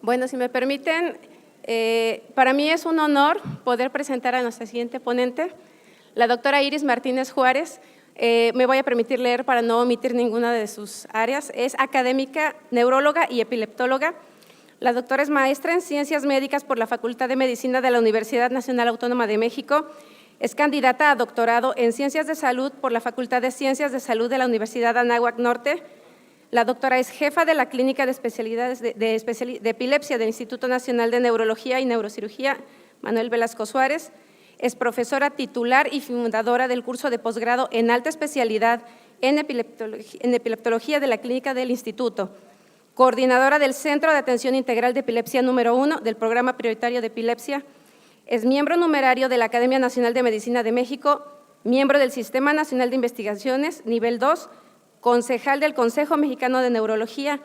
Bueno, si me permiten, para mí es un honor poder presentar a nuestra siguiente ponente, la doctora Iris Martínez Juárez. Me voy a permitir leer para no omitir ninguna de sus áreas. Es académica, neuróloga y epileptóloga. La doctora es maestra en Ciencias Médicas por la Facultad de Medicina de la Universidad Nacional Autónoma de México. Es candidata a doctorado en Ciencias de Salud por la Facultad de Ciencias de Salud de la Universidad Anáhuac Norte. La doctora es jefa de la Clínica de Especialidades de Epilepsia del Instituto Nacional de Neurología y Neurocirugía Manuel Velasco Suárez. Es profesora titular y fundadora del curso de posgrado en alta especialidad en epileptología de la Clínica del Instituto. Coordinadora del Centro de Atención Integral de Epilepsia número 1 del Programa Prioritario de Epilepsia. Es miembro numerario de la Academia Nacional de Medicina de México, miembro del Sistema Nacional de Investigaciones, nivel 2, concejal del Consejo Mexicano de Neurología,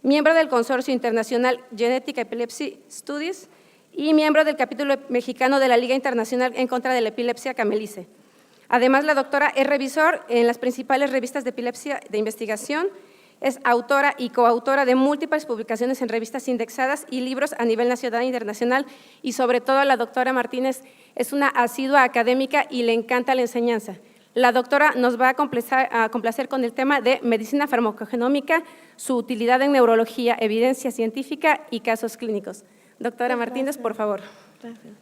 miembro del Consorcio Internacional Genetic Epilepsy Studies y miembro del capítulo mexicano de la Liga Internacional en contra de la Epilepsia, Camelice. Además, la doctora es revisor en las principales revistas de epilepsia de investigación, es autora y coautora de múltiples publicaciones en revistas indexadas y libros a nivel nacional e internacional, y sobre todo la doctora Martínez es una asidua académica y le encanta la enseñanza. La doctora nos va a complacer con el tema de medicina farmacogenómica, su utilidad en neurología, evidencia científica y casos clínicos. Doctora Martínez, por favor. Gracias.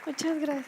Muchas gracias.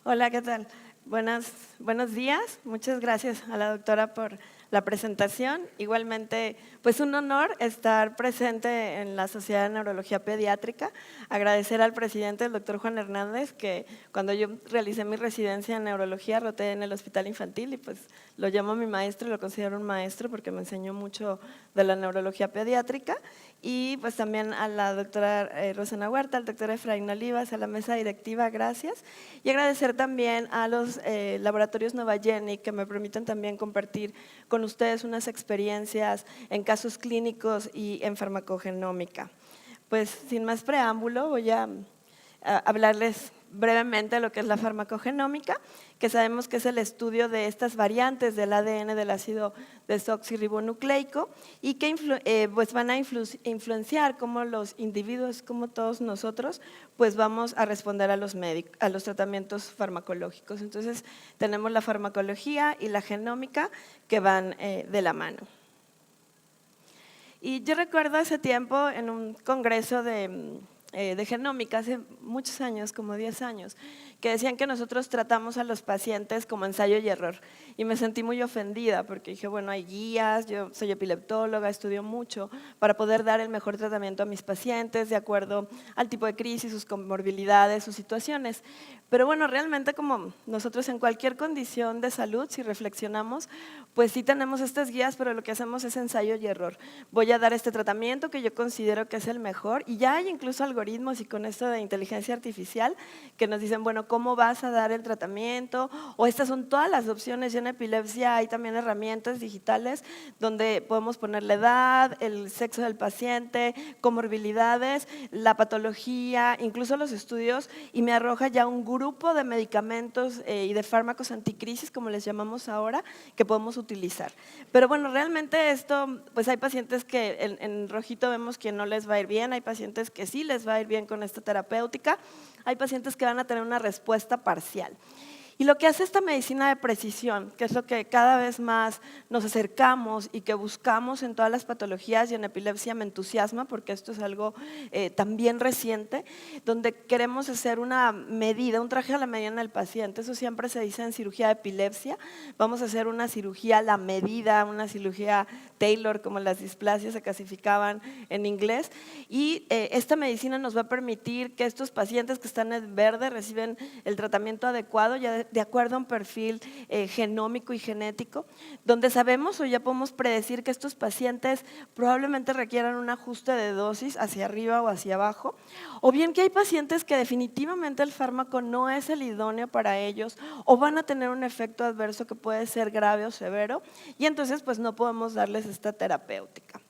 Hola, ¿qué tal? Buenos días. Muchas gracias a la doctora por la presentación. Igualmente, pues un honor estar presente en la Sociedad de Neurología Pediátrica. Agradecer al presidente, el doctor Juan Hernández, que cuando yo realicé mi residencia en neurología roté en el hospital infantil y pues lo llamo mi maestro y lo considero un maestro porque me enseñó mucho de la neurología pediátrica. Y pues también a la doctora Rosana Huerta, al doctor Efraín Olivas, a la mesa directiva, gracias. Y agradecer también a los laboratorios Novagenic que me permiten también compartir con ustedes unas experiencias en casos clínicos y en farmacogenómica. Pues sin más preámbulo voy a hablarles brevemente de lo que es la farmacogenómica, que sabemos que es el estudio de estas variantes del ADN del ácido desoxirribonucleico y que pues van a influenciar cómo los individuos, como todos nosotros, pues vamos a responder a los tratamientos farmacológicos. Entonces tenemos la farmacología y la genómica que van de la mano. Y yo recuerdo hace tiempo en un congreso de genómica, hace muchos años, como 10 años, que decían que nosotros tratamos a los pacientes como ensayo y error. Y me sentí muy ofendida porque dije, bueno, hay guías, yo soy epileptóloga, estudio mucho para poder dar el mejor tratamiento a mis pacientes de acuerdo al tipo de crisis, sus comorbilidades, sus situaciones. Pero bueno, realmente como nosotros en cualquier condición de salud, si reflexionamos, pues sí tenemos estas guías, pero lo que hacemos es ensayo y error. Voy a dar este tratamiento que yo considero que es el mejor y ya hay incluso algoritmos y con esto de inteligencia artificial que nos dicen, bueno, ¿cómo vas a dar el tratamiento? O estas son todas las opciones. Ya en epilepsia hay también herramientas digitales donde podemos poner la edad, el sexo del paciente, comorbilidades, la patología, incluso los estudios, y me arroja ya un grupo de medicamentos y de fármacos anticrisis, como les llamamos ahora, que podemos utilizar. Pero bueno, realmente esto, pues hay pacientes que en rojito vemos que no les va a ir bien, hay pacientes que sí les va a ir bien con esta terapéutica, hay pacientes que van a tener una respuesta parcial. Y lo que hace esta medicina de precisión, que es lo que cada vez más nos acercamos y que buscamos en todas las patologías, y en epilepsia me entusiasma porque esto es algo también reciente, donde queremos hacer una medida, un traje a la medida en el paciente. Eso siempre se dice en cirugía de epilepsia, vamos a hacer una cirugía a la medida, una cirugía Taylor, como las displasias se clasificaban en inglés, y esta medicina nos va a permitir que estos pacientes que están en verde reciben el tratamiento adecuado, ya de acuerdo a un perfil genómico y genético, donde sabemos o ya podemos predecir que estos pacientes probablemente requieran un ajuste de dosis hacia arriba o hacia abajo, o bien que hay pacientes que definitivamente el fármaco no es el idóneo para ellos o van a tener un efecto adverso que puede ser grave o severo y entonces pues no podemos darles esta terapéutica.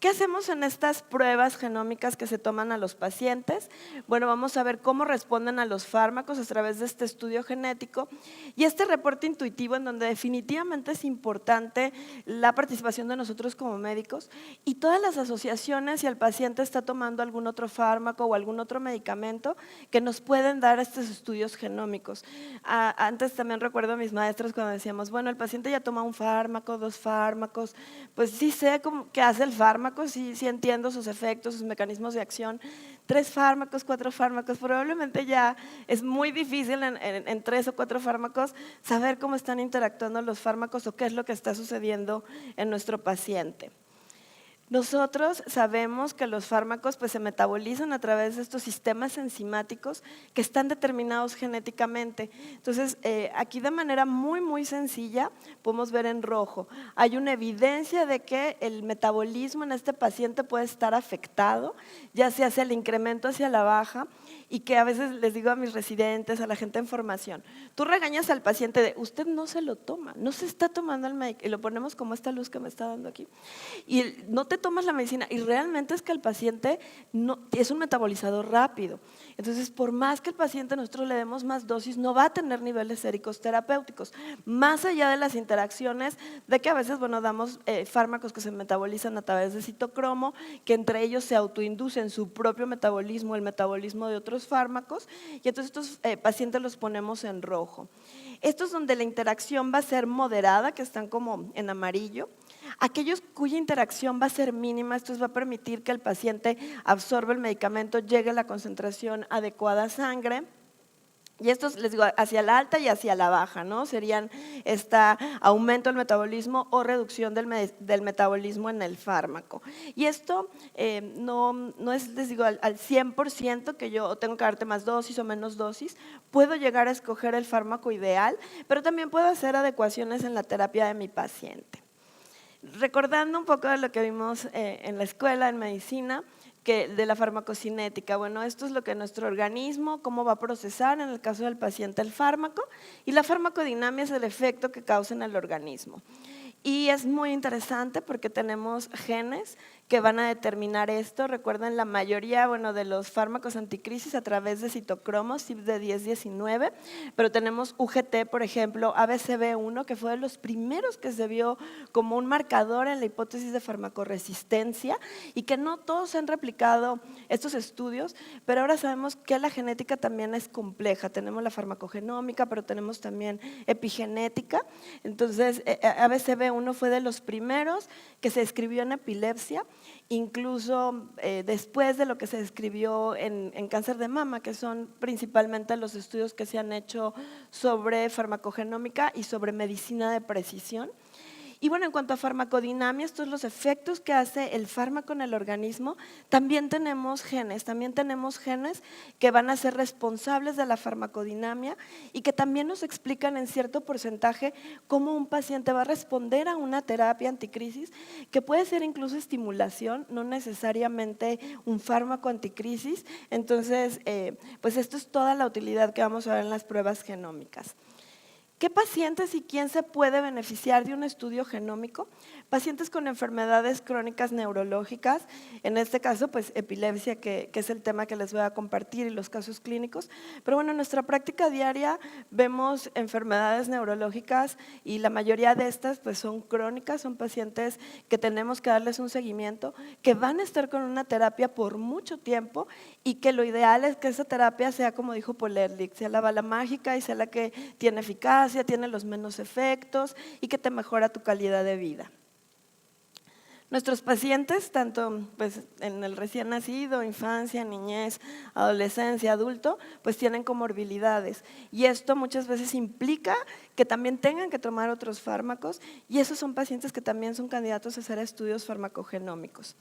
¿Qué hacemos en estas pruebas genómicas que se toman a los pacientes? Bueno, vamos a ver cómo responden a los fármacos a través de este estudio genético y este reporte intuitivo en donde definitivamente es importante la participación de nosotros como médicos y todas las asociaciones si el paciente está tomando algún otro fármaco o algún otro medicamento que nos pueden dar estos estudios genómicos. Antes también recuerdo a mis maestros cuando decíamos, bueno, el paciente ya toma un fármaco, 2 fármacos, pues sí sé qué hace el fármaco, sí entiendo sus efectos, sus mecanismos de acción. 3 fármacos, 4 fármacos, probablemente ya es muy difícil en 3 o 4 fármacos saber cómo están interactuando los fármacos o qué es lo que está sucediendo en nuestro paciente. Nosotros sabemos que los fármacos pues, se metabolizan a través de estos sistemas enzimáticos que están determinados genéticamente. Entonces, aquí de manera muy sencilla podemos ver en rojo. Hay una evidencia de que el metabolismo en este paciente puede estar afectado, ya sea hacia el incremento, hacia la baja, y que a veces les digo a mis residentes, a la gente en formación, tú regañas al paciente de, usted no se lo toma, no se está tomando el medicamento, y lo ponemos como esta luz que me está dando aquí, y no te tomas la medicina, y realmente es que el paciente no, es un metabolizador rápido. Entonces, por más que el paciente nosotros le demos más dosis, no va a tener niveles séricos terapéuticos, más allá de las interacciones de que a veces, bueno, damos fármacos que se metabolizan a través de citocromo, que entre ellos se autoinducen su propio metabolismo, el metabolismo de otros fármacos, y entonces estos pacientes los ponemos en rojo. Estos donde la interacción va a ser moderada, que están como en amarillo. Aquellos cuya interacción va a ser mínima, esto va a permitir que el paciente absorba el medicamento, llegue a la concentración adecuada a sangre. Y estos, les digo, hacia la alta y hacia la baja, ¿no? Serían aumento del metabolismo o reducción del metabolismo en el fármaco. Y esto no es, les digo, al 100% que yo tengo que darte más dosis o menos dosis. Puedo llegar a escoger el fármaco ideal, pero también puedo hacer adecuaciones en la terapia de mi paciente. Recordando un poco de lo que vimos en la escuela, en medicina, de la farmacocinética. Bueno, esto es lo que nuestro organismo, cómo va a procesar en el caso del paciente el fármaco, y la farmacodinamia es el efecto que causa en el organismo. Y es muy interesante porque tenemos genes que van a determinar esto. Recuerden, la mayoría de los fármacos anticrisis a través de citocromos, CYP1019, pero tenemos UGT, por ejemplo, ABCB1, que fue de los primeros que se vio como un marcador en la hipótesis de farmacoresistencia y que no todos han replicado estos estudios, pero ahora sabemos que la genética también es compleja. Tenemos la farmacogenómica, pero tenemos también epigenética. Entonces, ABCB1 fue de los primeros que se describió en epilepsia, incluso después de lo que se describió en cáncer de mama, que son principalmente los estudios que se han hecho sobre farmacogenómica y sobre medicina de precisión. Y bueno, en cuanto a farmacodinamia, estos son los efectos que hace el fármaco en el organismo. También tenemos genes que van a ser responsables de la farmacodinamia y que también nos explican en cierto porcentaje cómo un paciente va a responder a una terapia anticrisis, que puede ser incluso estimulación, no necesariamente un fármaco anticrisis. Entonces, pues esto es toda la utilidad que vamos a ver en las pruebas genómicas. ¿Qué pacientes y quién se puede beneficiar de un estudio genómico? Pacientes con enfermedades crónicas neurológicas, en este caso pues epilepsia, que es el tema que les voy a compartir, y los casos clínicos. Pero bueno, en nuestra práctica diaria vemos enfermedades neurológicas y la mayoría de estas pues son crónicas, son pacientes que tenemos que darles un seguimiento, que van a estar con una terapia por mucho tiempo y que lo ideal es que esa terapia sea, como dijo Paul Ehrlich, sea la bala mágica y sea la que tiene eficacia, tiene los menos efectos y que te mejora tu calidad de vida. Nuestros pacientes, tanto pues, en el recién nacido, infancia, niñez, adolescencia, adulto, pues tienen comorbilidades y esto muchas veces implica que también tengan que tomar otros fármacos y esos son pacientes que también son candidatos a hacer estudios farmacogenómicos.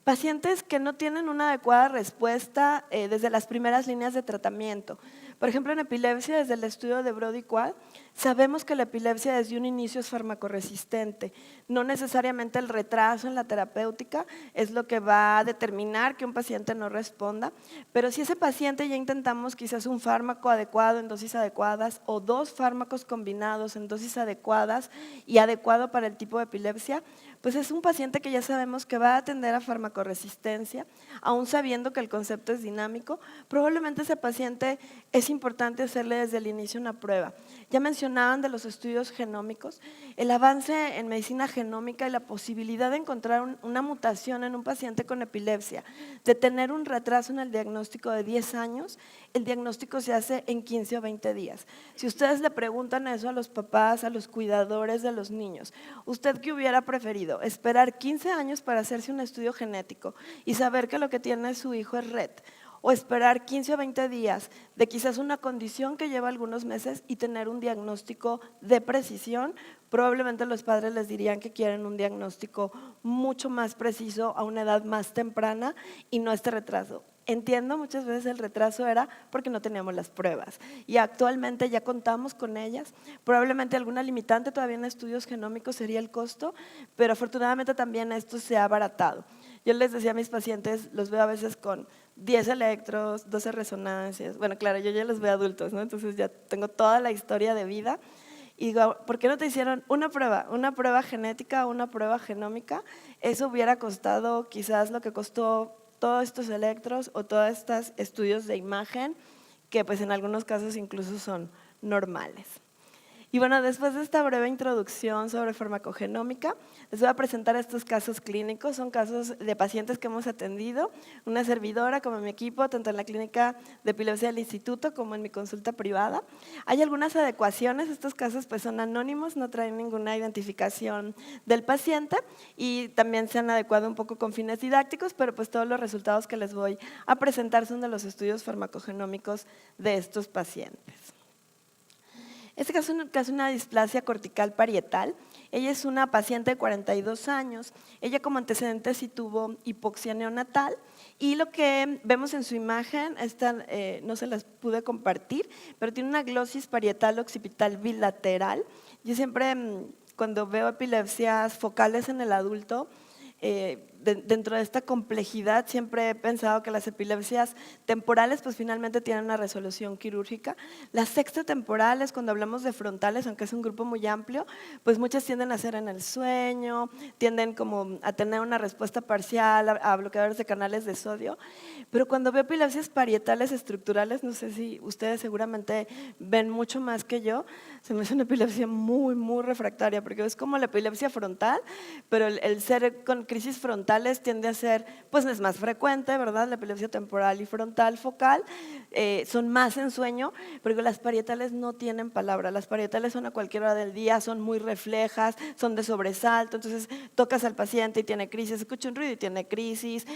Pacientes que no tienen una adecuada respuesta desde las primeras líneas de tratamiento. Por ejemplo, en epilepsia, desde el estudio de Brody-Quad, sabemos que la epilepsia desde un inicio es farmacoresistente. No necesariamente el retraso en la terapéutica es lo que va a determinar que un paciente no responda, pero si ese paciente ya intentamos quizás un fármaco adecuado en dosis adecuadas o 2 fármacos combinados en dosis adecuadas y adecuado para el tipo de epilepsia, pues es un paciente que ya sabemos que va a atender a farmacoresistencia, aún sabiendo que el concepto es dinámico. Probablemente ese paciente es importante hacerle desde el inicio una prueba. Ya mencionaban de los estudios genómicos, el avance en medicina genómica y la posibilidad de encontrar una mutación en un paciente con epilepsia, de tener un retraso en el diagnóstico de 10 años, el diagnóstico se hace en 15 o 20 días. Si ustedes le preguntan eso a los papás, a los cuidadores de los niños, ¿usted qué hubiera preferido? ¿Esperar 15 años para hacerse un estudio genético y saber que lo que tiene su hijo es Rett? ¿O esperar 15 o 20 días de quizás una condición que lleva algunos meses y tener un diagnóstico de precisión? Probablemente los padres les dirían que quieren un diagnóstico mucho más preciso a una edad más temprana y no este retraso. Entiendo, muchas veces el retraso era porque no teníamos las pruebas y actualmente ya contamos con ellas. Probablemente alguna limitante todavía en estudios genómicos sería el costo, pero afortunadamente también esto se ha abaratado. Yo les decía a mis pacientes, los veo a veces con 10 electros, 12 resonancias. Bueno, claro, yo ya los veo adultos, ¿no? Entonces ya tengo toda la historia de vida. Y digo, ¿por qué no te hicieron una prueba genética, una prueba genómica? Eso hubiera costado quizás lo que costó todos estos electros o todos estos estudios de imagen, que pues en algunos casos incluso son normales. Y bueno, después de esta breve introducción sobre farmacogenómica, les voy a presentar estos casos clínicos. Son casos de pacientes que hemos atendido, una servidora como mi equipo, tanto en la clínica de epilepsia del instituto como en mi consulta privada. Hay algunas adecuaciones, estos casos pues son anónimos, no traen ninguna identificación del paciente y también se han adecuado un poco con fines didácticos, pero pues todos los resultados que les voy a presentar son de los estudios farmacogenómicos de estos pacientes. Este caso es una displasia cortical parietal. Ella es una paciente de 42 años. Ella como antecedente sí tuvo hipoxia neonatal y lo que vemos en su imagen, esta no se las pude compartir, pero tiene una glosis parietal occipital bilateral. Yo siempre cuando veo epilepsias focales en el adulto, dentro de esta complejidad siempre he pensado que las epilepsias temporales pues finalmente tienen una resolución quirúrgica. Las sextotemporales, cuando hablamos de frontales, aunque es un grupo muy amplio, pues muchas tienden a ser en el sueño, tienden como a tener una respuesta parcial a bloqueadores de canales de sodio, pero cuando veo epilepsias parietales estructurales, no sé si ustedes seguramente ven mucho más que yo, se me hace una epilepsia muy, muy refractaria, porque es como la epilepsia frontal, pero el ser con crisis frontales tiende a ser, pues es más frecuente, ¿verdad? La epilepsia temporal y frontal focal son más en sueño, porque las parietales no tienen palabra. Las parietales son a cualquier hora del día, son muy reflejas, son de sobresalto, entonces tocas al paciente y tiene crisis, escucha un ruido y tiene crisis,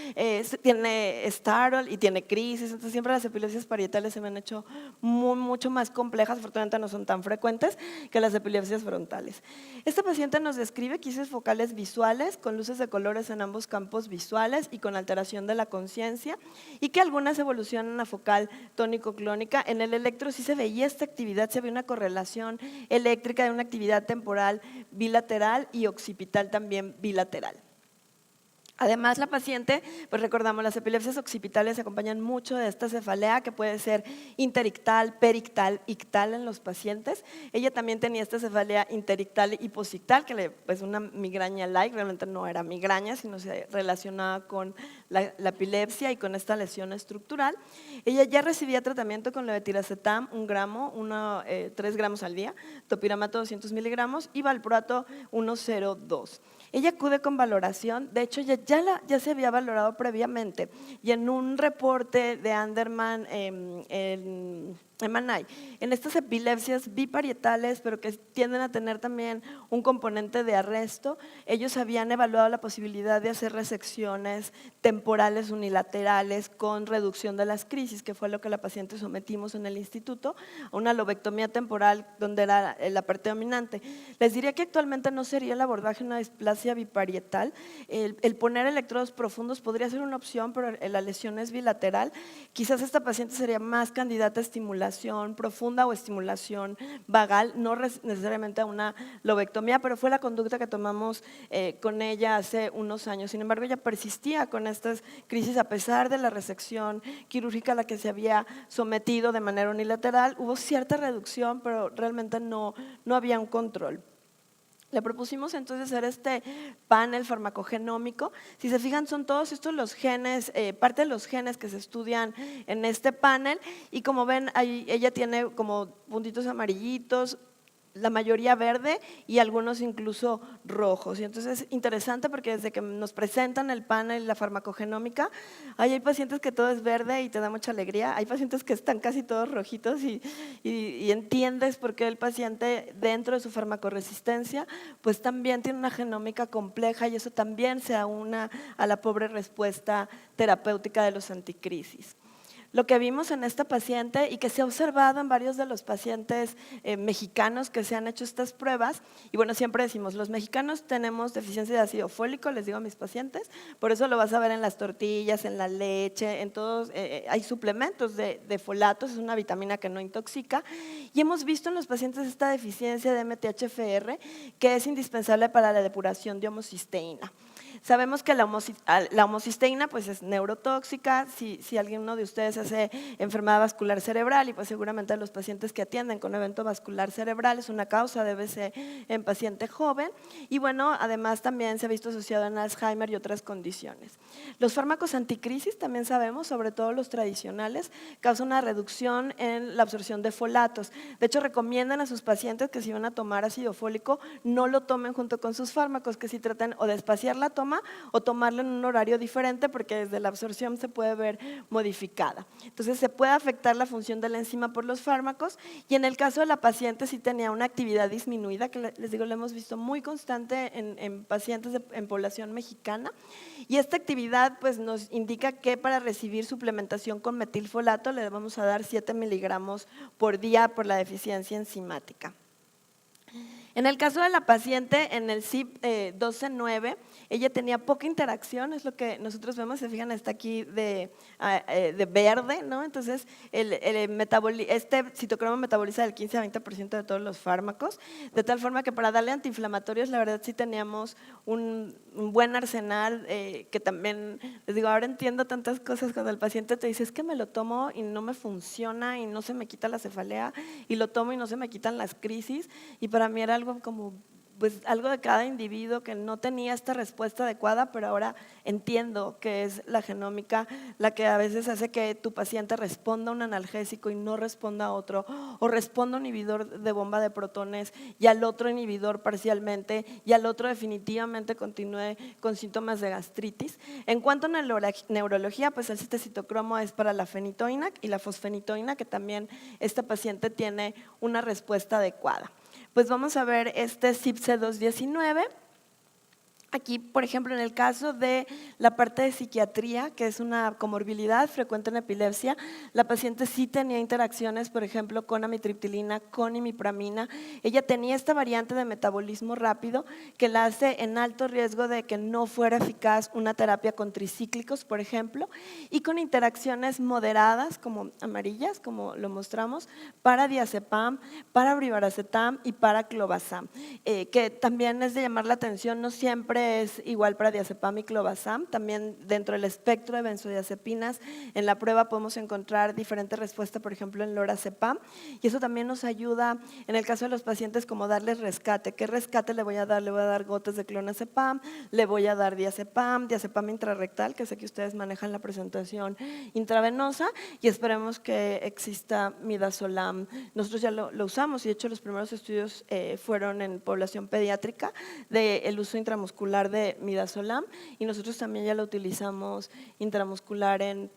tiene startle y tiene crisis, entonces siempre las epilepsias parietales se me han hecho mucho más complejas, afortunadamente no son tan frecuentes que las epilepsias frontales. Este paciente nos describe crisis focales visuales con luces de colores en ambos campos visuales y con alteración de la conciencia y que algunas evolucionan a focal tónico-clónica. En el electro sí se veía esta actividad, se veía una correlación eléctrica de una actividad temporal bilateral y occipital también bilateral. Además, la paciente, pues recordamos, las epilepsias occipitales se acompañan mucho de esta cefalea que puede ser interictal, perictal, ictal en los pacientes. Ella también tenía esta cefalea interictal y posictal, que pues una migraña-like, realmente no era migraña, sino se relacionaba con la epilepsia y con esta lesión estructural. Ella ya recibía tratamiento con levetiracetam, 1 gramo, 3 gramos al día, topiramato 200 miligramos y valproato 1,02. Ella acude con valoración, de hecho ya se había valorado previamente y en un reporte de Anderman en Manay, en estas epilepsias biparietales, pero que tienden a tener también un componente de arresto, ellos habían evaluado la posibilidad de hacer resecciones temporales unilaterales con reducción de las crisis, que fue lo que la paciente sometimos en el instituto, a una lobectomía temporal donde era la parte dominante. Les diría que actualmente no sería el abordaje una displasia biparietal, el poner electrodos profundos podría ser una opción, pero la lesión es bilateral, quizás esta paciente sería más candidata a estimulación profunda o estimulación vagal, no necesariamente a una lobectomía, pero fue la conducta que tomamos con ella hace unos años. Sin embargo, ella persistía con estas crisis a pesar de la resección quirúrgica a la que se había sometido de manera unilateral. Hubo cierta reducción, pero realmente no había un control. Le propusimos entonces hacer este panel farmacogenómico. Si se fijan, son todos estos los genes, parte de los genes que se estudian en este panel, y como ven, ahí ella tiene como puntitos amarillitos, la mayoría verde y algunos incluso rojos. Y entonces es interesante porque desde que nos presentan el panel y la farmacogenómica, hay pacientes que todo es verde y te da mucha alegría, hay pacientes que están casi todos rojitos y entiendes por qué el paciente dentro de su farmacoresistencia pues también tiene una genómica compleja, y eso también se aúna a la pobre respuesta terapéutica de los anticrisis. Lo que vimos en esta paciente y que se ha observado en varios de los pacientes mexicanos que se han hecho estas pruebas, y bueno, siempre decimos, los mexicanos tenemos deficiencia de ácido fólico, les digo a mis pacientes, por eso lo vas a ver en las tortillas, en la leche, en todos, hay suplementos de folatos, es una vitamina que no intoxica, y hemos visto en los pacientes esta deficiencia de MTHFR que es indispensable para la depuración de homocisteína. Sabemos que la homocisteína pues es neurotóxica. Si alguno de ustedes hace enfermedad vascular cerebral, y pues seguramente los pacientes que atienden con evento vascular cerebral es una causa de BC en paciente joven, y bueno, además también se ha visto asociado en Alzheimer y otras condiciones. Los fármacos anticrisis también sabemos, sobre todo los tradicionales, causan una reducción en la absorción de folatos. De hecho, recomiendan a sus pacientes que si van a tomar ácido fólico no lo tomen junto con sus fármacos, que si traten o de espaciar la toma o tomarlo en un horario diferente, porque desde la absorción se puede ver modificada. Entonces se puede afectar la función de la enzima por los fármacos, y en el caso de la paciente sí tenía una actividad disminuida, que les digo, lo hemos visto muy constante en pacientes en población mexicana, y esta actividad pues nos indica que para recibir suplementación con metilfolato le vamos a dar 7 miligramos por día por la deficiencia enzimática. En el caso de la paciente, en el CYP 12-9, ella tenía poca interacción, es lo que nosotros vemos, se fijan, está aquí de verde, ¿no? Entonces, este citocromo metaboliza del 15 a 20% de todos los fármacos, de tal forma que para darle antiinflamatorios, la verdad sí teníamos un buen arsenal, que también, les digo, ahora entiendo tantas cosas cuando el paciente te dice, es que me lo tomo y no me funciona y no se me quita la cefalea, y lo tomo y no se me quitan las crisis, y para mí era algo como pues algo de cada individuo que no tenía esta respuesta adecuada, pero ahora entiendo que es la genómica la que a veces hace que tu paciente responda a un analgésico y no responda a otro, o responda a un inhibidor de bomba de protones y al otro inhibidor parcialmente, y al otro definitivamente continúe con síntomas de gastritis. En cuanto a neurología, pues el citocromo es para la fenitoína y la fosfenitoína, que también esta paciente tiene una respuesta adecuada. Pues vamos a ver este CYP-C219. Aquí, por ejemplo, en el caso de la parte de psiquiatría, que es una comorbilidad frecuente en epilepsia, la paciente sí tenía interacciones, por ejemplo, con amitriptilina, con imipramina. Ella tenía esta variante de metabolismo rápido que la hace en alto riesgo de que no fuera eficaz una terapia con tricíclicos, por ejemplo, y con interacciones moderadas, como amarillas, como lo mostramos, para diazepam, para brivaracetam y para clobazam, que también es de llamar la atención, no siempre es igual para diazepam y clobazam. También dentro del espectro de benzodiazepinas, en la prueba podemos encontrar diferentes respuestas, por ejemplo en lorazepam, y eso también nos ayuda en el caso de los pacientes como darles rescate. ¿Qué rescate le voy a dar? Le voy a dar gotas de clonazepam, le voy a dar diazepam intrarrectal, que sé que ustedes manejan la presentación intravenosa, y esperemos que exista midazolam. Nosotros ya lo usamos, y de hecho los primeros estudios fueron en población pediátrica del uso intramuscular de midazolam, y nosotros también ya lo utilizamos intramuscular en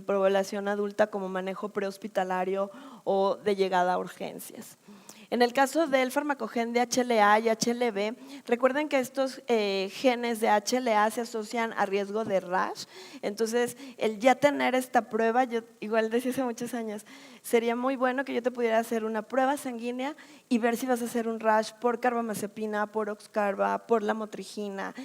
población adulta como manejo prehospitalario o de llegada a urgencias. En el caso del farmacogen de HLA y HLB, recuerden que estos genes de HLA se asocian a riesgo de rash. Entonces, el ya tener esta prueba, yo igual decía hace muchos años, sería muy bueno que yo te pudiera hacer una prueba sanguínea y ver si vas a hacer un rash por carbamazepina, por oxcarba, por lamotrigina.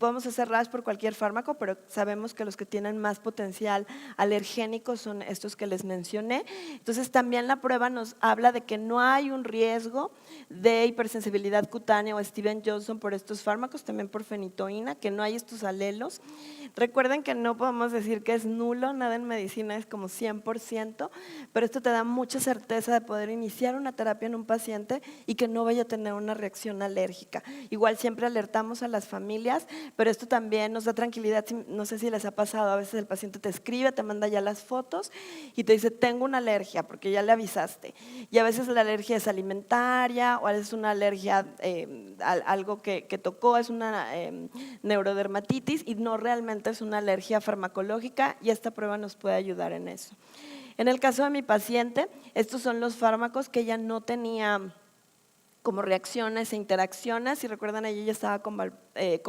podemos hacer rash por cualquier fármaco, pero sabemos que los que tienen más potencial alergénico son estos que les mencioné. Entonces también la prueba nos habla de que no hay un riesgo de hipersensibilidad cutánea o Steven Johnson por estos fármacos, también por fenitoína, que no hay estos alelos. Recuerden que no podemos decir que es nulo, nada en medicina es como 100%, pero esto te da mucha certeza de poder iniciar una terapia en un paciente y que no vaya a tener una reacción alérgica. Igual siempre alertamos a las familias, pero esto también nos da tranquilidad. No sé si les ha pasado, a veces el paciente te escribe, te manda ya las fotos y te dice tengo una alergia porque ya le avisaste. Y a veces la alergia es alimentaria o a veces una alergia a algo que tocó, es una neurodermatitis y no realmente es una alergia farmacológica, y esta prueba nos puede ayudar en eso. En el caso de mi paciente, estos son los fármacos que ella no tenía como reacciones e interacciones. Si recuerdan, ella ya estaba con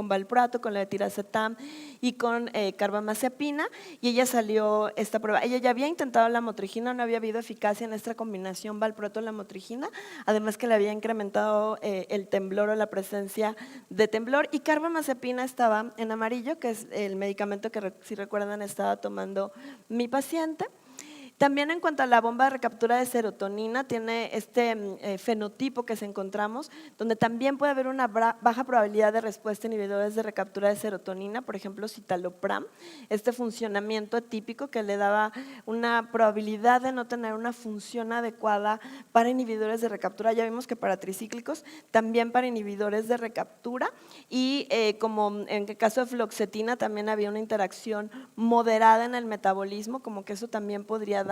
valproato, con levetiracetam y con carbamazepina, y ella salió esta prueba. Ella ya había intentado la motrigina, no había habido eficacia en esta combinación valproato-lamotrigina, además que le había incrementado el temblor o la presencia de temblor, y carbamazepina estaba en amarillo, que es el medicamento que, si recuerdan, estaba tomando mi paciente. También en cuanto a la bomba de recaptura de serotonina, tiene este fenotipo que encontramos, donde también puede haber una baja probabilidad de respuesta a inhibidores de recaptura de serotonina, por ejemplo, citalopram, este funcionamiento atípico que le daba una probabilidad de no tener una función adecuada para inhibidores de recaptura. Ya vimos que para tricíclicos, también para inhibidores de recaptura, y como en el caso de fluoxetina también había una interacción moderada en el metabolismo, como que eso también podría dar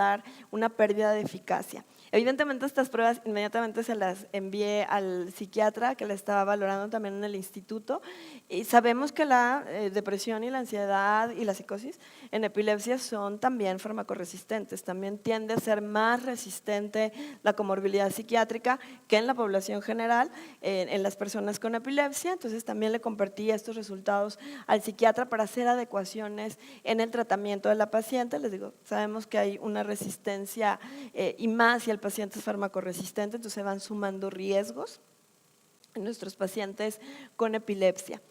una pérdida de eficacia. Evidentemente estas pruebas inmediatamente se las envié al psiquiatra que la estaba valorando también en el instituto, y sabemos que la depresión y la ansiedad y la psicosis en epilepsia son también farmacoresistentes, también tiende a ser más resistente la comorbilidad psiquiátrica que en la población general, en las personas con epilepsia. Entonces también le compartí estos resultados al psiquiatra para hacer adecuaciones en el tratamiento de la paciente. Les digo, sabemos que hay una resistencia y más si el paciente es farmacoresistente, entonces se van sumando riesgos en nuestros pacientes con epilepsia.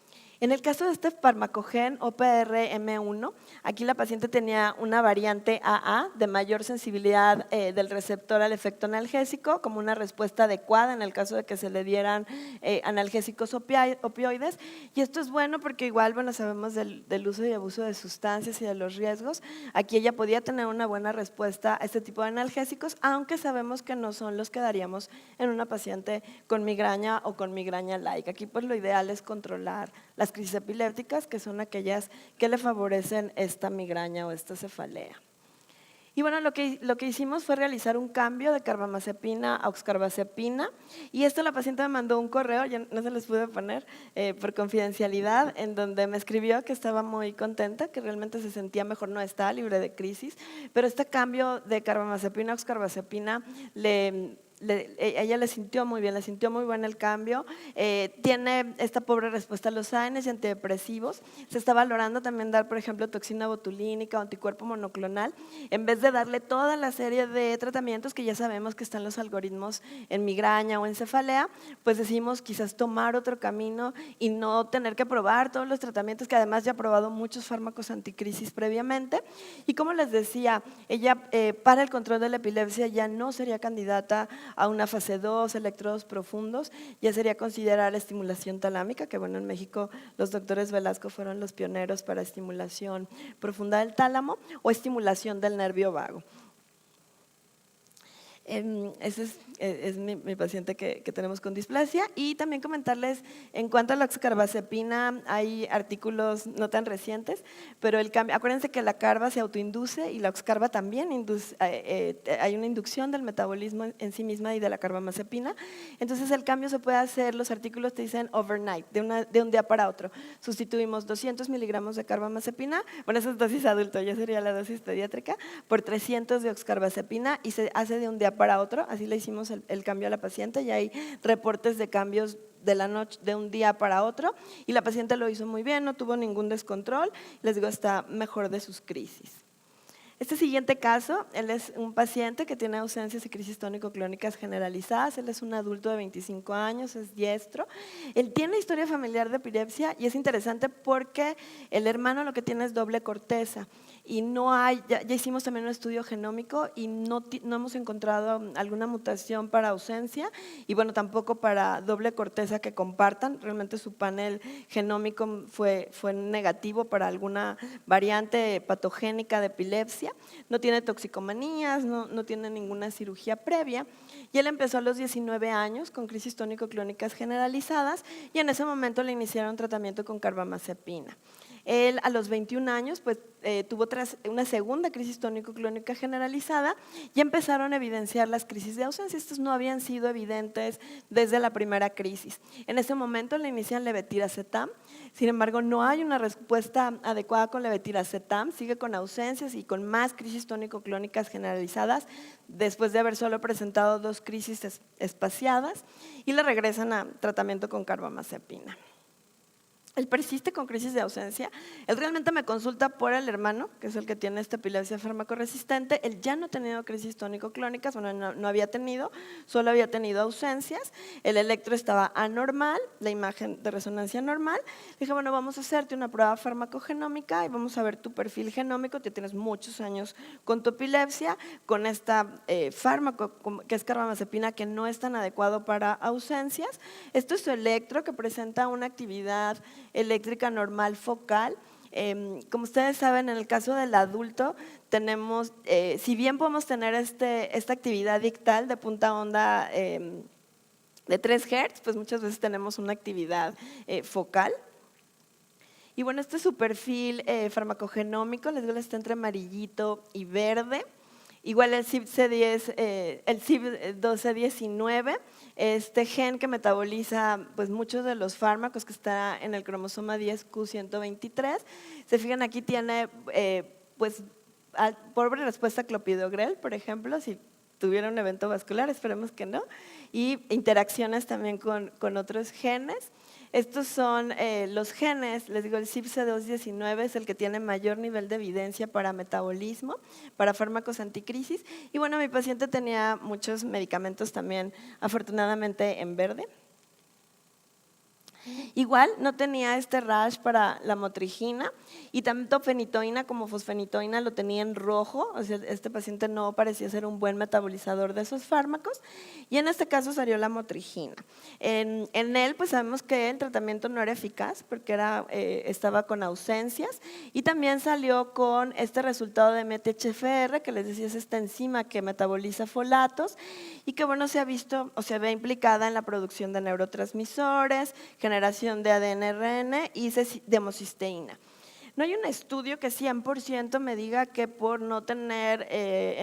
En el caso de este farmacogen OPR-M1, aquí la paciente tenía una variante AA de mayor sensibilidad del receptor al efecto analgésico, como una respuesta adecuada en el caso de que se le dieran analgésicos opioides. Y esto es bueno porque igual, bueno, sabemos del uso y abuso de sustancias y de los riesgos. Aquí ella podía tener una buena respuesta a este tipo de analgésicos, aunque sabemos que no son los que daríamos en una paciente con migraña o con migraña like. Aquí pues lo ideal es controlar las crisis epilépticas, que son aquellas que le favorecen esta migraña o esta cefalea. Y bueno, lo que hicimos fue realizar un cambio de carbamazepina a oxcarbazepina, y esto la paciente me mandó un correo, ya no se los pude poner por confidencialidad, en donde me escribió que estaba muy contenta, que realmente se sentía mejor, no estaba libre de crisis, pero este cambio de carbamazepina a oxcarbazepina ella le sintió muy bien, le sintió muy bien el cambio. Tiene esta pobre respuesta a los ANS y antidepresivos. Se está valorando también dar, por ejemplo, toxina botulínica o anticuerpo monoclonal, en vez de darle toda la serie de tratamientos que ya sabemos que están los algoritmos en migraña o en cefalea. Pues decidimos quizás tomar otro camino y no tener que probar todos los tratamientos, que además ya ha probado muchos fármacos anticrisis previamente. Y como les decía, ella para el control de la epilepsia ya no sería candidata a una fase 2, electrodos profundos, ya sería considerar estimulación talámica, que bueno, en México los doctores Velasco fueron los pioneros para estimulación profunda del tálamo, o estimulación del nervio vago. Ese es mi paciente que tenemos con displasia. Y también comentarles, en cuanto a la oxcarbazepina, hay artículos no tan recientes, pero el cambio, acuérdense que la carba se autoinduce y la oxcarba también induce, hay una inducción del metabolismo en sí misma y de la carbamazepina. Entonces el cambio se puede hacer, los artículos te dicen overnight, de un día para otro. Sustituimos 200 miligramos de carbamazepina, bueno, esa es dosis adulto, ya sería la dosis pediátrica, por 300 de oxcarbazepina, y se hace de un día para otro. Así le hicimos el cambio a la paciente, y hay reportes de cambios de la noche, de un día para otro, y la paciente lo hizo muy bien, no tuvo ningún descontrol, les digo, está mejor de sus crisis. Este siguiente caso, él es un paciente que tiene ausencias y crisis tónico-clónicas generalizadas. Él es un adulto de 25 años, es diestro. Él tiene historia familiar de epilepsia y es interesante porque el hermano lo que tiene es doble corteza. Y no hay, ya hicimos también un estudio genómico y no hemos encontrado alguna mutación para ausencia y bueno, tampoco para doble corteza que compartan. Realmente su panel genómico fue negativo para alguna variante patogénica de epilepsia. No tiene toxicomanías, no tiene ninguna cirugía previa y él empezó a los 19 años con crisis tónico-clónicas generalizadas y en ese momento le iniciaron tratamiento con carbamazepina. Él a los 21 años pues, tuvo una segunda crisis tónico-clónica generalizada y empezaron a evidenciar las crisis de ausencia. Estas no habían sido evidentes desde la primera crisis. En ese momento le inician levetiracetam, sin embargo no hay una respuesta adecuada con levetiracetam, sigue con ausencias y con más crisis tónico-clónicas generalizadas después de haber solo presentado 2 crisis espaciadas y le regresan a tratamiento con carbamazepina. Él persiste con crisis de ausencia, él realmente me consulta por el hermano, que es el que tiene esta epilepsia farmacoresistente. Él ya no ha tenido crisis tónico-clónicas, bueno, no había tenido, solo había tenido ausencias, el electro estaba anormal, la imagen de resonancia normal. Le dije, bueno, vamos a hacerte una prueba farmacogenómica y vamos a ver tu perfil genómico, tú tienes muchos años con tu epilepsia, con esta fármaco que es carbamazepina que no es tan adecuado para ausencias. Esto es su electro que presenta una actividad eléctrica normal focal. Como ustedes saben, en el caso del adulto tenemos, si bien podemos tener esta actividad dictal de punta onda de 3 Hz, pues muchas veces tenemos una actividad focal. Y bueno, este es su perfil farmacogenómico, les digo, está entre amarillito y verde. Igual el CYP1219, este gen que metaboliza pues, muchos de los fármacos que está en el cromosoma 10q123. Se fijan, aquí tiene pues, pobre respuesta a clopidogrel, por ejemplo, si tuviera un evento vascular, esperemos que no, y interacciones también con otros genes. Estos son los genes, les digo, el CYP219 es el que tiene mayor nivel de evidencia para metabolismo, para fármacos anticrisis. Y bueno, mi paciente tenía muchos medicamentos también, afortunadamente en verde. Igual no tenía este rash para la motrigina y tanto fenitoína como fosfenitoína lo tenía en rojo, o sea, este paciente no parecía ser un buen metabolizador de esos fármacos y en este caso salió la motrigina. En él pues sabemos que el tratamiento no era eficaz porque estaba con ausencias y también salió con este resultado de MTHFR que les decía es esta enzima que metaboliza folatos y que bueno se ha visto o se ve implicada en la producción de neurotransmisores, generación de ADN-RN y de homocisteína. No hay un estudio que 100% me diga que por no tener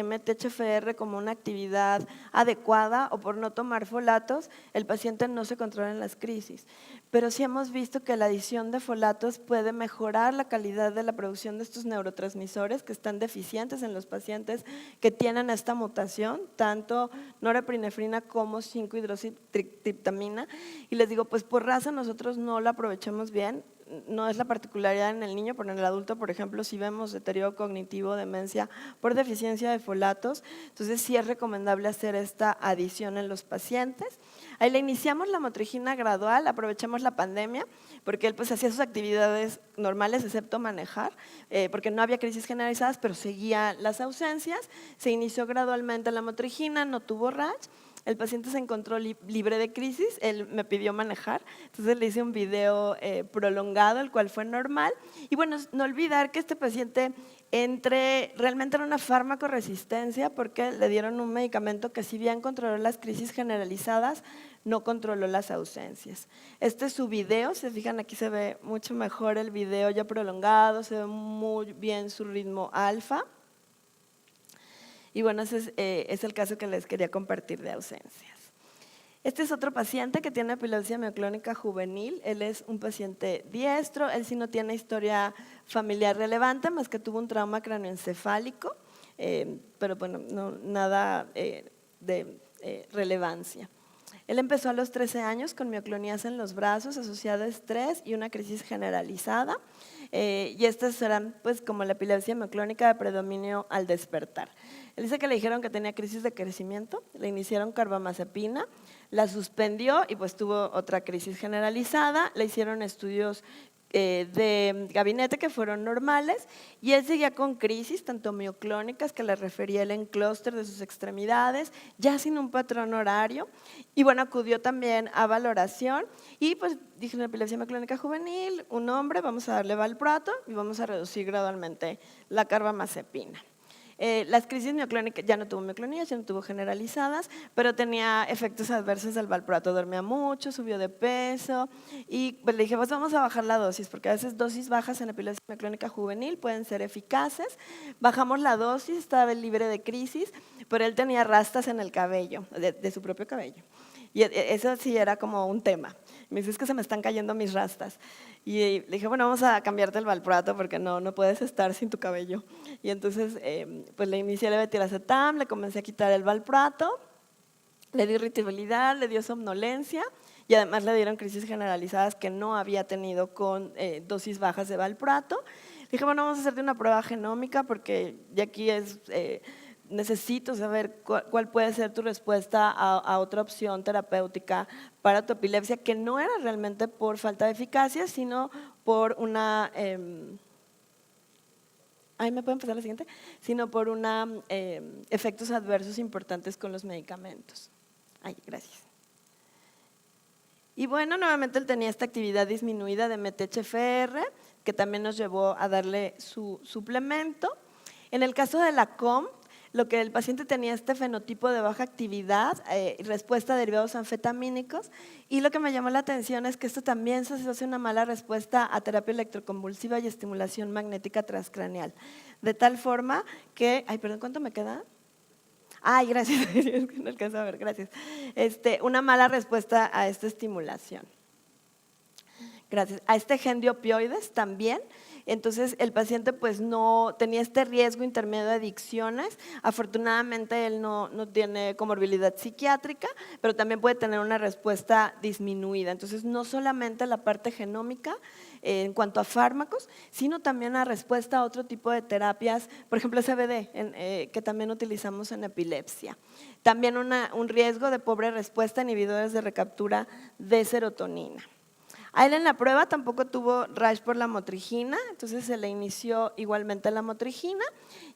MTHFR como una actividad adecuada o por no tomar folatos, el paciente no se controla en las crisis. Pero sí hemos visto que la adición de folatos puede mejorar la calidad de la producción de estos neurotransmisores que están deficientes en los pacientes que tienen esta mutación, tanto norepinefrina como 5-hidroxitriptamina. Y les digo, pues por raza nosotros no la aprovechamos bien. No es la particularidad en el niño, pero en el adulto, por ejemplo, si vemos deterioro cognitivo, demencia por deficiencia de folatos, entonces sí es recomendable hacer esta adición en los pacientes. Ahí le iniciamos la motrigina gradual, aprovechamos la pandemia, porque él pues hacía sus actividades normales, excepto manejar, porque no había crisis generalizadas, pero seguía las ausencias, se inició gradualmente la motrigina, no tuvo rash. El paciente se encontró libre de crisis, él me pidió manejar, entonces le hice un video prolongado, el cual fue normal. Y bueno, no olvidar que este paciente realmente era una farmacoresistencia porque le dieron un medicamento que si bien controló las crisis generalizadas, no controló las ausencias. Este es su video, se fijan aquí se ve mucho mejor el video ya prolongado, se ve muy bien su ritmo alfa. Y bueno, ese es el caso que les quería compartir de ausencias. Este es otro paciente que tiene epilepsia mioclónica juvenil. Él es un paciente diestro, él sí no tiene historia familiar relevante, más que tuvo un trauma cráneoencefálico, pero bueno, nada de relevancia. Él empezó a los 13 años con mioclonias en los brazos asociada a estrés y una crisis generalizada. Y estas eran pues como la epilepsia mioclónica de predominio al despertar. Él dice que le dijeron que tenía crisis de crecimiento, le iniciaron carbamazepina, la suspendió y pues tuvo otra crisis generalizada, le hicieron estudios de gabinete que fueron normales y él seguía con crisis tanto mioclónicas que le refería él en clúster de sus extremidades, ya sin un patrón horario y bueno, acudió también a valoración y pues dije una epilepsia mioclónica juvenil, un hombre, vamos a darle valproato y vamos a reducir gradualmente la carbamazepina. Las crisis mioclónicas, ya no tuvo mioclonías, ya no tuvo generalizadas, pero tenía efectos adversos del valproato, dormía mucho, subió de peso y pues le dije, pues vamos a bajar la dosis, porque a veces dosis bajas en epilepsia mioclónica juvenil pueden ser eficaces. Bajamos la dosis, estaba libre de crisis, pero él tenía rastas en el cabello, de su propio cabello. Y eso sí era como un tema. Me dice, es que se me están cayendo mis rastas. Y le dije, bueno, vamos a cambiarte el valproato porque no puedes estar sin tu cabello. Y entonces, pues le inicié el levetiracetam, le comencé a quitar el valproato, le di irritabilidad, le dio somnolencia y además le dieron crisis generalizadas que no había tenido con dosis bajas de valproato. Le dije, bueno, vamos a hacerte una prueba genómica porque de aquí es… necesito saber cuál puede ser tu respuesta a otra opción terapéutica para tu epilepsia, que no era realmente por falta de eficacia, sino por una… ¿me pueden pasar la siguiente? Sino por una efectos adversos importantes con los medicamentos. Gracias. Y bueno, nuevamente él tenía esta actividad disminuida de MTHFR, que también nos llevó a darle su suplemento. En el caso de la COM, lo que el paciente tenía este fenotipo de baja actividad, respuesta a derivados anfetamínicos, y lo que me llamó la atención es que esto también se asocia a una mala respuesta a terapia electroconvulsiva y estimulación magnética transcraneal, de tal forma que, perdón, ¿cuánto me queda? Gracias, no alcanzo a ver, gracias. Una mala respuesta a esta estimulación. Gracias. A este gen de opioides también. Entonces el paciente pues no tenía este riesgo intermedio de adicciones. Afortunadamente él no tiene comorbilidad psiquiátrica, pero también puede tener una respuesta disminuida. Entonces no solamente la parte genómica en cuanto a fármacos, sino también la respuesta a otro tipo de terapias, por ejemplo CBD, que también utilizamos en epilepsia. También un riesgo de pobre respuesta a inhibidores de recaptura de serotonina. A él en la prueba tampoco tuvo rash por la motrigina, entonces se le inició igualmente la motrigina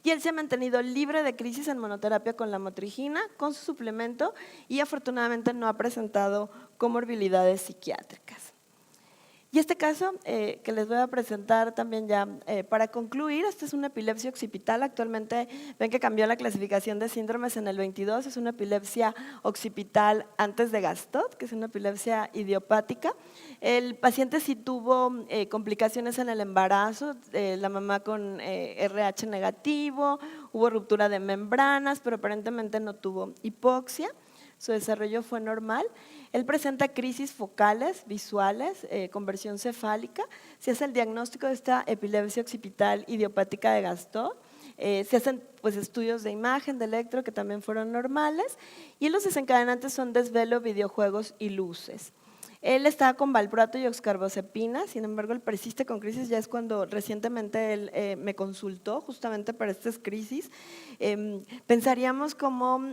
y él se ha mantenido libre de crisis en monoterapia con la motrigina, con su suplemento y afortunadamente no ha presentado comorbilidades psiquiátricas. Y este caso que les voy a presentar también ya para concluir, esta es una epilepsia occipital, actualmente ven que cambió la clasificación de síndromes en el 22, es una epilepsia occipital antes de Gastot, que es una epilepsia idiopática. El paciente sí tuvo complicaciones en el embarazo, la mamá con RH negativo, hubo ruptura de membranas, pero aparentemente no tuvo hipoxia. Su desarrollo fue normal. Él presenta crisis focales, visuales, conversión cefálica. Se hace el diagnóstico de esta epilepsia occipital idiopática de Gastot. Se hacen pues, estudios de imagen, de electro, que también fueron normales. Y los desencadenantes son desvelo, videojuegos y luces. Él estaba con valproato y oxcarbazepina, sin embargo, él persiste con crisis, ya es cuando recientemente él me consultó justamente para estas crisis. Pensaríamos como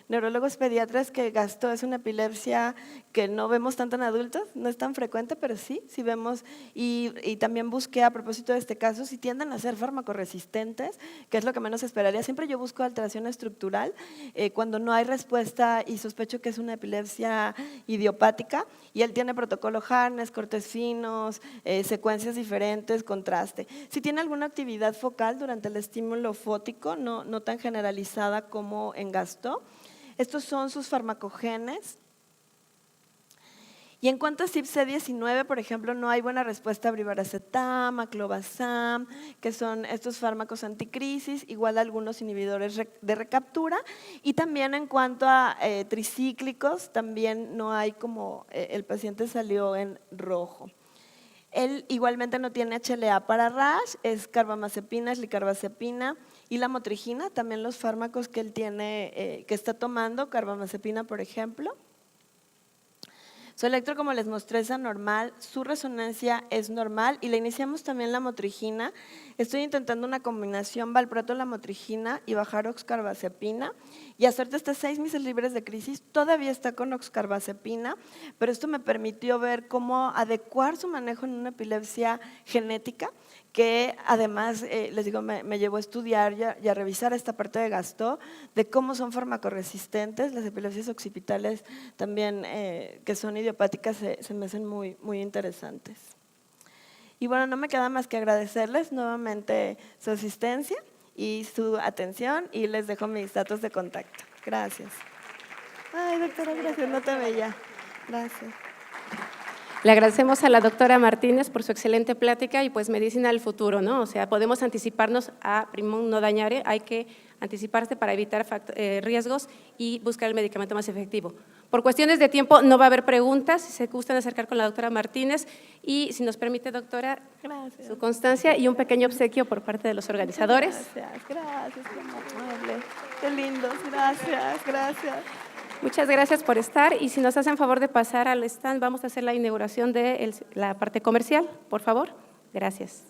neurólogos pediatras que Gastot es una epilepsia que no vemos tanto en adultos, no es tan frecuente, pero sí vemos, y también busqué a propósito de este caso, si tienden a ser farmacoresistentes, que es lo que menos esperaría. Siempre yo busco alteración estructural cuando no hay respuesta y sospecho que es una epilepsia idiopática. Y él tiene protocolo Harness, cortes finos, secuencias diferentes, contraste. Si tiene alguna actividad focal durante el estímulo fótico, no tan generalizada como en Gastot. Estos son sus farmacogenes. Y en cuanto a CYP-C19, por ejemplo, no hay buena respuesta a brivaracetam, a clobazam, que son estos fármacos anticrisis, igual a algunos inhibidores de recaptura. Y también en cuanto a tricíclicos, también no hay como el paciente salió en rojo. Él igualmente no tiene HLA para rash, es carbamazepina, es licarbazepina y la motrigina, también los fármacos que él tiene, que está tomando, carbamazepina por ejemplo. Su electro, como les mostré, es anormal, su resonancia es normal y le iniciamos también la motrigina. Estoy intentando una combinación valproato-lamotrigina y bajar oxcarbazepina y hacerte hasta 6 meses libres de crisis. Todavía está con oxcarbazepina, pero esto me permitió ver cómo adecuar su manejo en una epilepsia genética, que además, les digo, me llevó a estudiar y a revisar esta parte de Gastaut, de cómo son farmacoresistentes. Las epilepsias occipitales también, que son idiopáticas, se me hacen muy, muy interesantes. Y bueno, no me queda más que agradecerles nuevamente su asistencia y su atención, y les dejo mis datos de contacto. Gracias. Ay, doctora, gracias, no te veía. Gracias. Le agradecemos a la doctora Martínez por su excelente plática y pues medicina del futuro, ¿no? O sea, podemos anticiparnos a primum no dañare, hay que anticiparse para evitar riesgos y buscar el medicamento más efectivo. Por cuestiones de tiempo no va a haber preguntas, si se gustan acercar con la doctora Martínez y si nos permite, doctora, Gracias. su constancia y un pequeño obsequio por parte de los organizadores. Gracias, qué amable. Qué lindos, gracias. Muchas gracias por estar y si nos hacen favor de pasar al stand, vamos a hacer la inauguración de la parte comercial, por favor. Gracias.